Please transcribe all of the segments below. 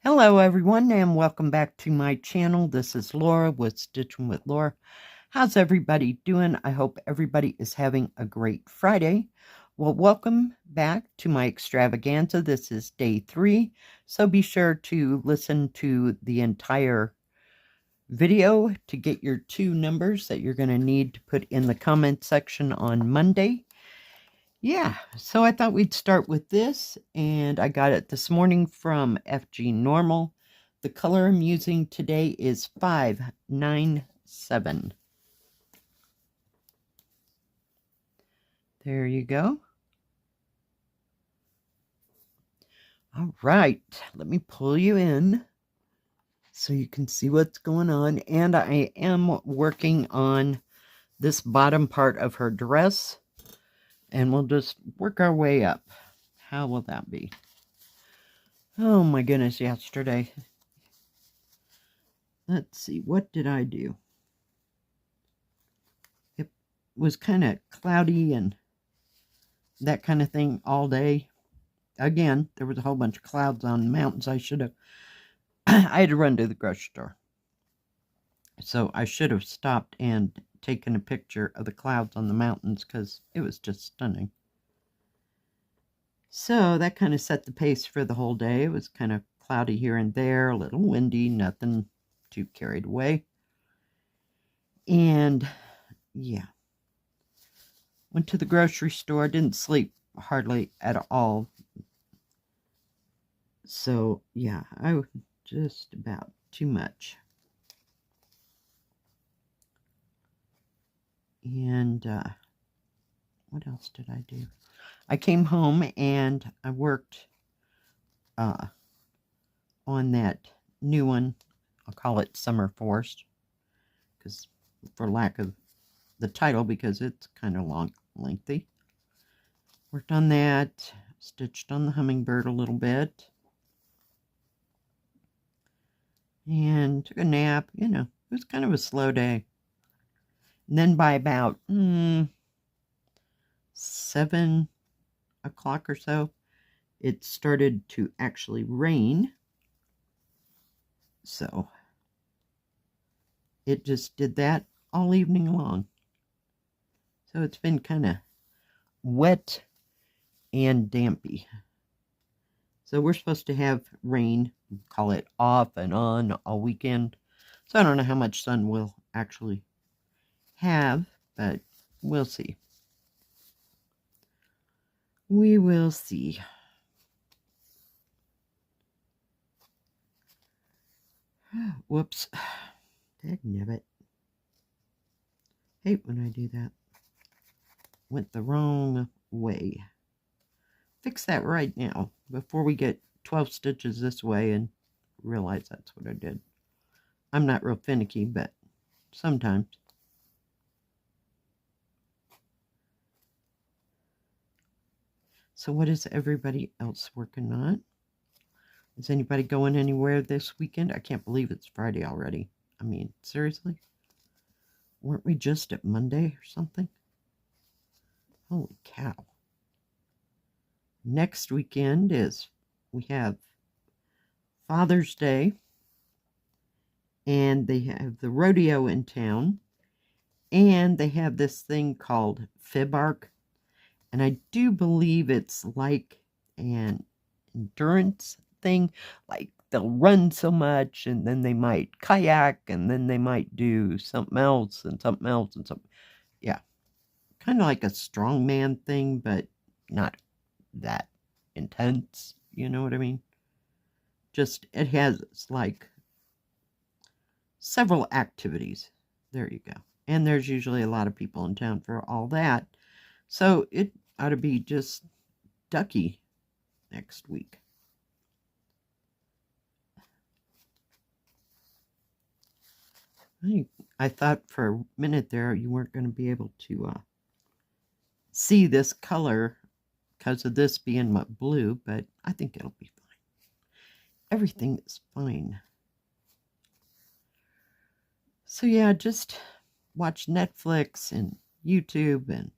Hello everyone and welcome back to my channel. This is Laura with Stitching with Laura. How's everybody doing? I hope everybody is having a great Friday. Well, welcome back to my extravaganza. This is day 3, so be sure to listen to the entire video to get your 2 numbers that you're going to need to put in the comment section on Monday. Yeah, so I thought we'd start with this, and I got it this morning from FGNormal. The color I'm using today is 597. There you go. All right, let me pull you in so you can see what's going on. And I am working on this bottom part of her dress, and we'll just work our way up. How will that be? Oh my goodness, yesterday. Let's see, what did I do? It was kind of cloudy and that kind of thing all day. Again, there was a whole bunch of clouds on the mountains. I should have, I had to run to the grocery store. So I should have stopped and taken a picture of the clouds on the mountains because it was just stunning. So that kind of set the pace for the whole day. It was kind of cloudy here and there, a little windy, nothing too carried away. And yeah, went to the grocery store, didn't sleep hardly at all. So yeah, I was just about too much. And what else did I do? I came home and I worked on that new one. I'll call it Summer Forest, because for lack of the title, because it's kind of lengthy. Worked on that, stitched on the hummingbird a little bit, and took a nap. You know, it was kind of a slow day. And then by about 7 o'clock or so, it started to actually rain. So it just did that all evening long. So it's been kind of wet and dampy. So we're supposed to have rain, call it off and on all weekend. So I don't know how much sun we'll actually have, but we'll see. We will see. Whoops. Dagnabbit. Hate when I do that. Went the wrong way. Fix that right now before we get 12 stitches this way and realize that's what I did. I'm not real finicky, but sometimes. So what is everybody else working on? Is anybody going anywhere this weekend? I can't believe it's Friday already. I mean, seriously? Weren't we just at Monday or something? Holy cow. Next weekend we have Father's Day, and they have the rodeo in town, and they have this thing called Fib Arc, and I do believe it's like an endurance thing, like they'll run so much, and then they might kayak, and then they might do something else, and something else, and something. Yeah, kind of like a strongman thing, but not that intense, you know what I mean? Just, it has like several activities. There you go. And there's usually a lot of people in town for all that. So it ought to be just ducky next week. I thought for a minute there you weren't going to be able to see this color because of this being my blue, but I think it'll be fine. Everything is fine. So yeah, just watch Netflix and YouTube, and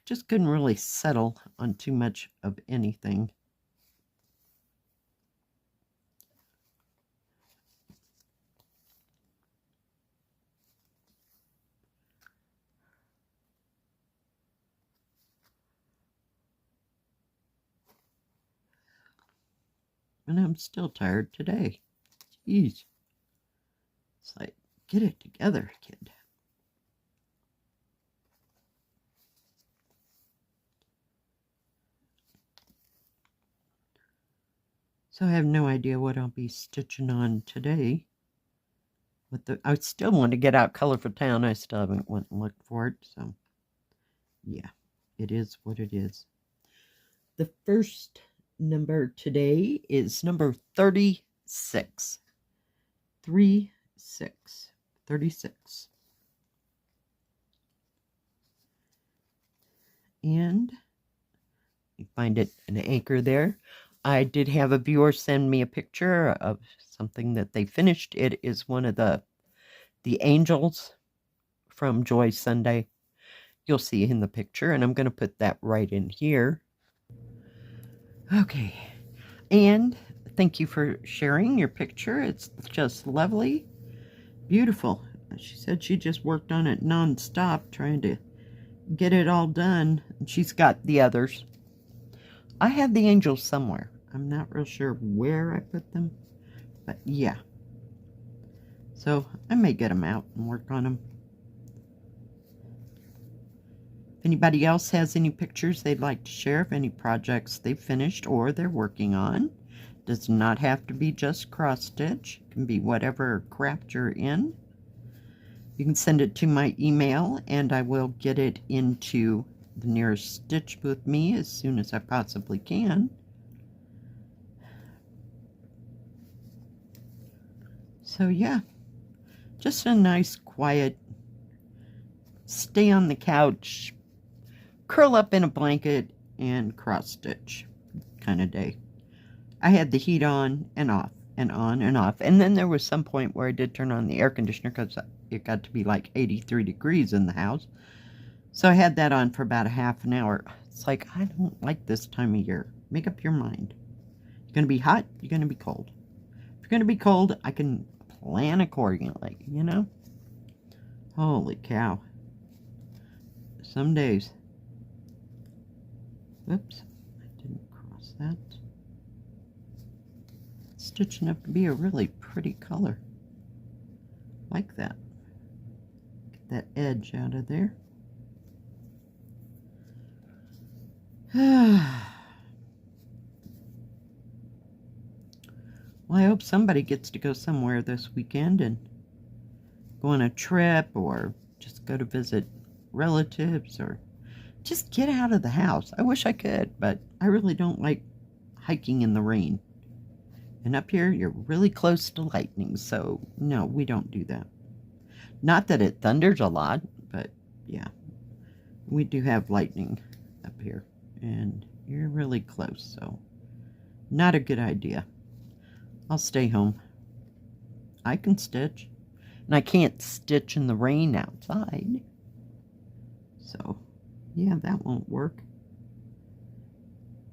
just couldn't really settle on too much of anything. And I'm still tired today. Jeez. It's like, get it together, kid. So I have no idea what I'll be stitching on today. I still want to get out Color for Town. I still haven't went and looked for it. So, yeah, it is what it is. The first number today is number 36. 36. And you find it an anchor there. I did have a viewer send me a picture of something that they finished. It is one of the angels from Joy Sunday. You'll see in the picture, and I'm going to put that right in here. Okay, and thank you for sharing your picture. It's just lovely, beautiful. She said she just worked on it non-stop trying to get it all done. And she's got the others. I have the angels somewhere. I'm not real sure where I put them, but yeah. So I may get them out and work on them. If anybody else has any pictures they'd like to share of any projects they've finished or they're working on, does not have to be just cross stitch. It can be whatever craft you're in. You can send it to my email and I will get it into the nearest stitch with me as soon as I possibly can. So yeah, just a nice quiet stay on the couch, curl up in a blanket and cross stitch kind of day. I had the heat on and off and on and off, and then there was some point where I did turn on the air conditioner because it got to be like 83 degrees in the house. So I had that on for about a half an hour. It's like, I don't like this time of year. Make up your mind. You're going to be hot, you're going to be cold. If you're going to be cold, I can plan accordingly, you know? Holy cow. Some days. Oops, I didn't cross that. It's stitching up to be a really pretty color. Like that. Get that edge out of there. Well, I hope somebody gets to go somewhere this weekend and go on a trip or just go to visit relatives or just get out of the house. I wish I could, but I really don't like hiking in the rain. And up here, you're really close to lightning, so no, we don't do that. Not that it thunders a lot, but yeah, we do have lightning up here. And you're really close, so not a good idea. I'll stay home. I can stitch. And I can't stitch in the rain outside. So, yeah, that won't work.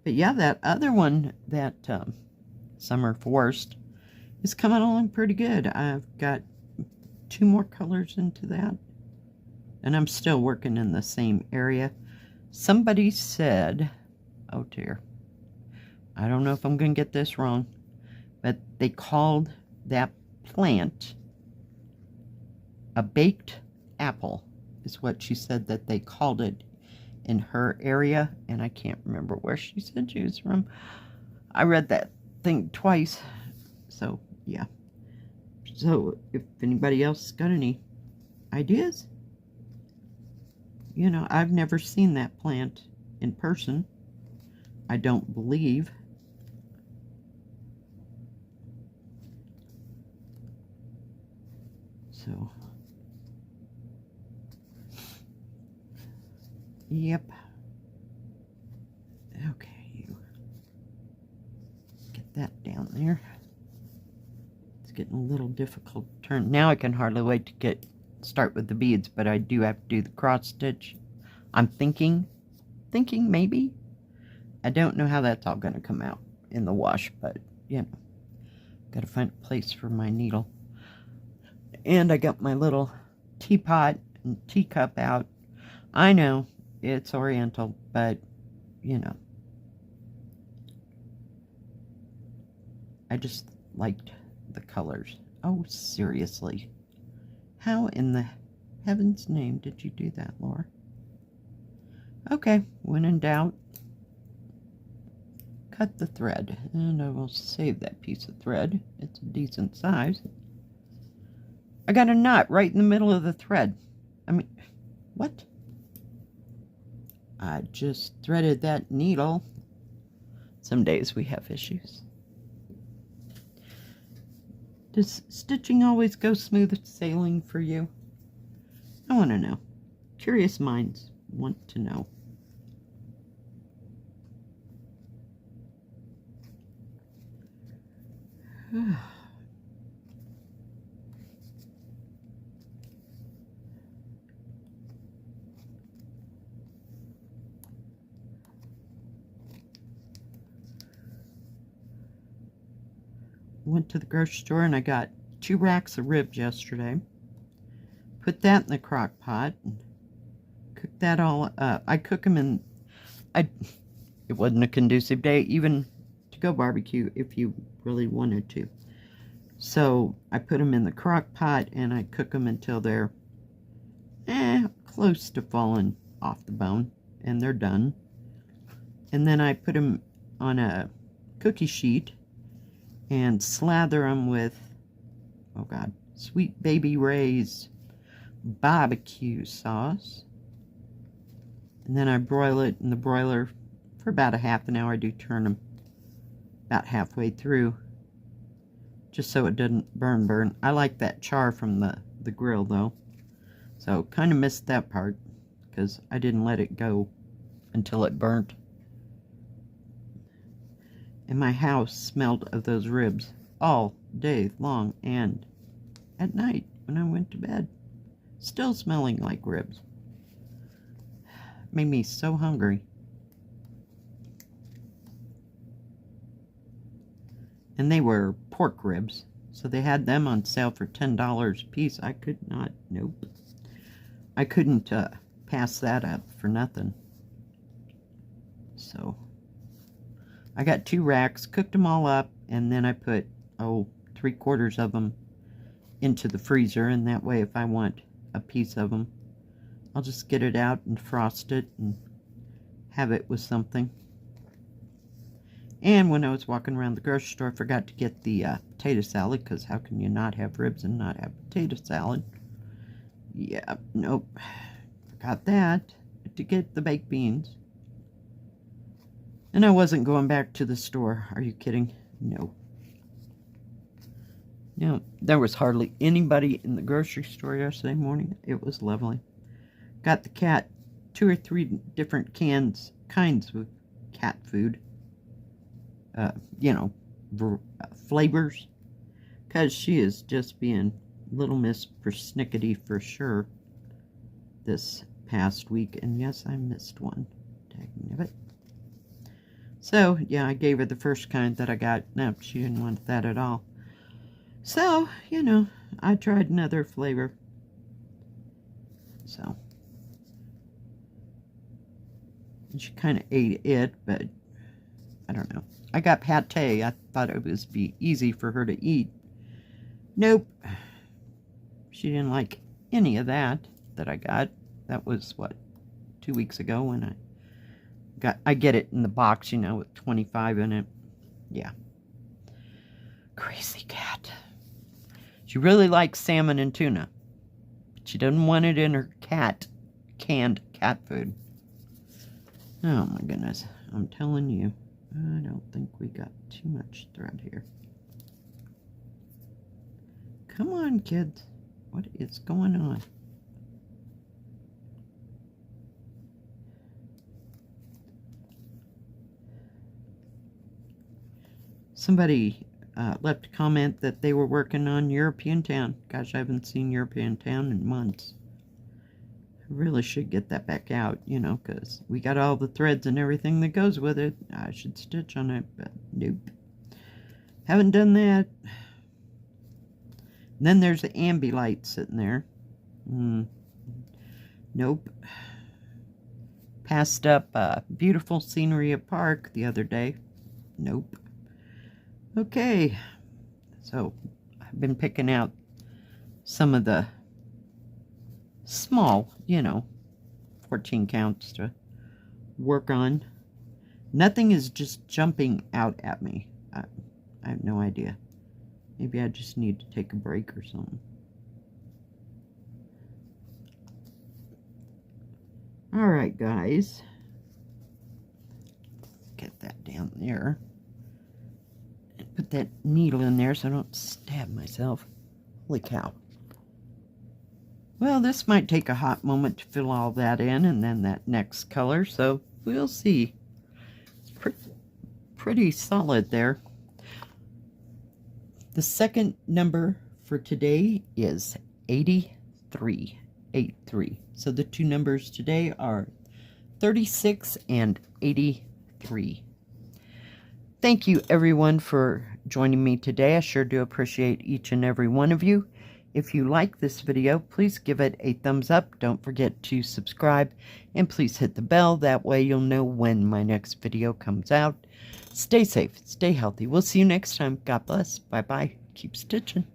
But yeah, that other one, that Summer Forest, is coming along pretty good. I've got 2 more colors into that. And I'm still working in the same area. Somebody said, oh dear, I don't know if I'm going to get this wrong, but they called that plant a baked apple, is what she said that they called it in her area, and I can't remember where she said she was from. I read that thing twice, so yeah. So if anybody else got any ideas, you know, I've never seen that plant in person, I don't believe. So, yep. Okay, you get that down there. It's getting a little difficult to turn. Now I can hardly wait to start with the beads, but I do have to do the cross stitch. I'm thinking maybe. I don't know how that's all going to come out in the wash, but you know, got to find a place for my needle. And I got my little teapot and teacup out. I know it's oriental, but you know, I just liked the colors. Oh, seriously. How in the heaven's name did you do that, Laura? Okay, when in doubt, cut the thread. And I will save that piece of thread. It's a decent size. I got a knot right in the middle of the thread. I mean, what? I just threaded that needle. Some days we have issues. Does stitching always go smooth sailing for you? I want to know. Curious minds want to know. Went to the grocery store and I got 2 racks of ribs yesterday. Put that in the crock pot and cooked that all up. I cook them in, it wasn't a conducive day even to go barbecue if you really wanted to. So I put them in the crock pot and I cook them until they're close to falling off the bone, and they're done. And then I put them on a cookie sheet and slather them with, oh God, Sweet Baby Ray's barbecue sauce. And then I broil it in the broiler for about a half an hour. I do turn them about halfway through, just so it doesn't burn. I like that char from the grill though, so kind of missed that part because I didn't let it go until it burnt. And my house smelled of those ribs all day long and at night when I went to bed. Still smelling like ribs. Made me so hungry. And they were pork ribs, so they had them on sale for $10 a piece. I could not, nope. I couldn't pass that up for nothing. So I got 2 racks, cooked them all up, and then I put, 3/4 of them into the freezer, and that way if I want a piece of them, I'll just get it out and frost it and have it with something. And when I was walking around the grocery store, I forgot to get the potato salad, because how can you not have ribs and not have potato salad? Yeah, nope. Forgot that. To get the baked beans. And I wasn't going back to the store. Are you kidding? No. No, there was hardly anybody in the grocery store yesterday morning. It was lovely. Got the cat 2 or 3 different kinds of cat food. Flavors. Because she is just being Little Miss Persnickety for sure this past week. And yes, I missed one. Dagnabbit. So, yeah, I gave her the first kind that I got. No, she didn't want that at all. So, I tried another flavor. So. And she kind of ate it, but I don't know. I got pate. I thought it would be easy for her to eat. Nope. She didn't like any of that I got. That was, what, 2 weeks ago when I get it in the box, with 25 in it. Yeah. Crazy cat. She really likes salmon and tuna. But she doesn't want it in her canned cat food. Oh my goodness. I'm telling you. I don't think we got too much thread here. Come on, kids. What is going on? Somebody left a comment that they were working on European Town. Gosh, I haven't seen European Town in months. I really should get that back out, because we got all the threads and everything that goes with it. I should stitch on it, but nope. Haven't done that. And then there's the ambi light sitting there. Nope. Passed up beautiful scenery at park the other day. Nope. Okay, so I've been picking out some of the small, 14 counts to work on. Nothing is just jumping out at me. I have no idea. Maybe I just need to take a break or something. All right, guys. Get that down there. And put that needle in there so I don't stab myself. Holy cow. Well, this might take a hot moment to fill all that in, and then that next color, so we'll see. It's pretty solid there. The second number for today is 83. 83. So the two numbers today are 36 and 83. Thank you, everyone, for joining me today. I sure do appreciate each and every one of you. If you like this video, please give it a thumbs up. Don't forget to subscribe, and please hit the bell. That way you'll know when my next video comes out. Stay safe, stay healthy. We'll see you next time. God bless. Bye-bye. Keep stitching.